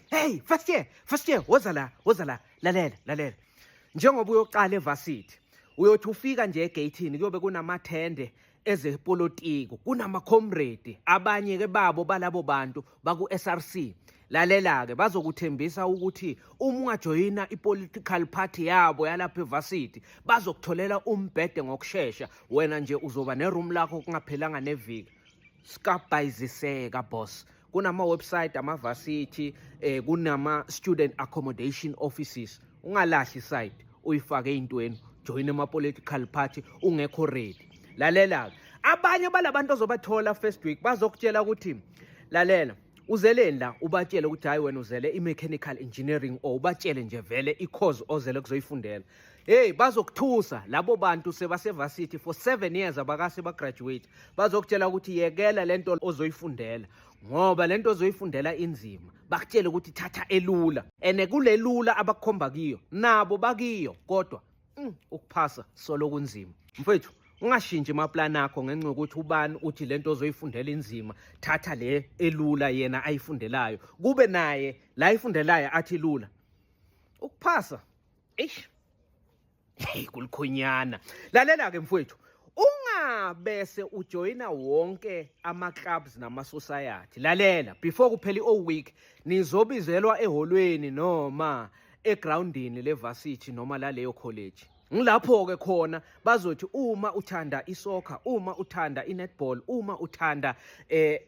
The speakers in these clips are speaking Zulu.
hey, first year, woza la, lalela. Njengoba uyoqala evarsity, uyothi ufika nje egateini kuyobe kunamathende ezepolitiko, kunama-comrade, abanye-ke babo balabo bantu baku-SRC. Lalela-ke bazokuthembisa ukuthi uma ungajoyina i-political party yabo yalapha evarsity, bazokutholela umbhede ngokushesha, wena nje uzoba neroom lakho kungaphelanga neviki. Skabhayiziseka boss. Kunama-website amavarsity, kunama-student accommodation offices. Ungalahli site, uyifake ey'ntweni, join ama-political party, ungekho ready. Lalela-ke, abanye balabantu ozobathola first week bazokutshela ukuthi, lalela, uzeleni la, ubatshele ukuthi hayi wena uzele i-mechanical engineering, or ubatshele nje vele i-course ozele kuzoyifundela. Hey, bazokuthusa labo bantu sebasevarsity for 7 years abakase bagraduate. Bazokutshela ukuthi yekela lento ozoyifundela, ngoba lento ozoyifundela inzima. Bakutshele ukuthi thatha elula, ene kule lula abakukhomba kiyo nabo bakiyo, kodwa ukuphasa solo kunzima. Mfethu, ungashintshe amaplan akho ngenxa yokuthi ubani uthi lento ozoyifundela inzima, thatha le elula yena ayifundelayo, kube naye la ayifundelayo athi lula. Ukuphasa hey kulikhonyana. Lalela-ke mfowethu, ungabese ujoyina wonke ama-clubs nama-society. Lalela, before kuphela i-O week nizobizelwa eholweni noma egroundini levarsity noma laleyo college. Ngilapho-ke khona bazothi uma uthanda isoccer, uma uthanda i-netball, uma uthanda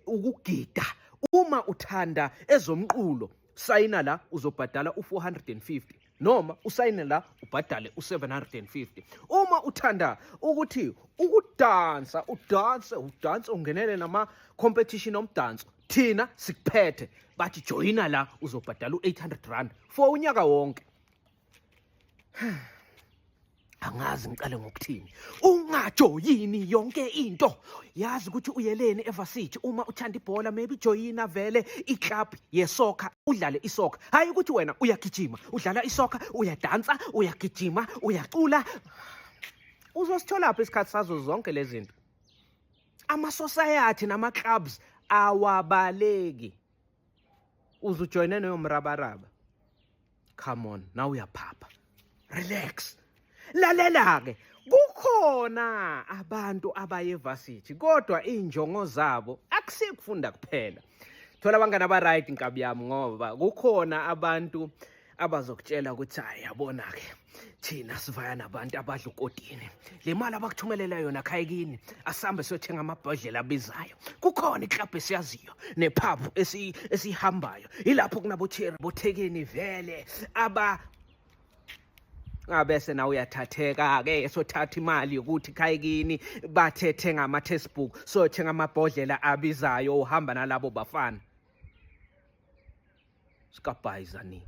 ukugida, uma uthanda ezomqulo, sayina la uzobhadala u-450, noma usayine la ubhadale u-750. Uma uthanda ukuthi ukudansa, udanse ungenele nama-competition omdanso, thina sikuphethe, bathi joyina la uzobhadala u-800 rand for unyaka wonke. Angazi ngiqale ngokuthini. Ungajoyini yonke into. Yazi ukuthi uyeleni evarsity, uma uthanda ibhola maybe joyina vele i-club ye-soccer, udlale i-soccer. Hayi ukuthi wena uyagijima, udlala i-soccer, uyadansa, uyagijima, uyacula. Uzosithola lapha isikhathi sazo zonke lezi zinto. Ama-society nama-clubs awabaleki. Uzojoyina nomrabaraba. Come on, now uyaphapha. Relax. Lalela-ke, kukhona abantu abayevarsity kodwa injongo zabo akusikufunda kuphela. Thola abangani aba-right nkabi yami, ngoba kukhona abantu abazokutshela ukuthi hayi yabona-ke thina sivaya nabantu abadla ukotini, le mali abakuthumelela yona khayekini asambe siyothenga amabhodlela abizayo. Kukhona iklabhu esiyaziyo nephabu esihambayo, ilapho kunabotheri bothekeni vele bese na uyathatheka-ke sothatha imali yokuthi khayekini bathethenga ama-textbook, sothenga amabhodlela abizayo, uhamba nalabo bafana. Skabhayizani.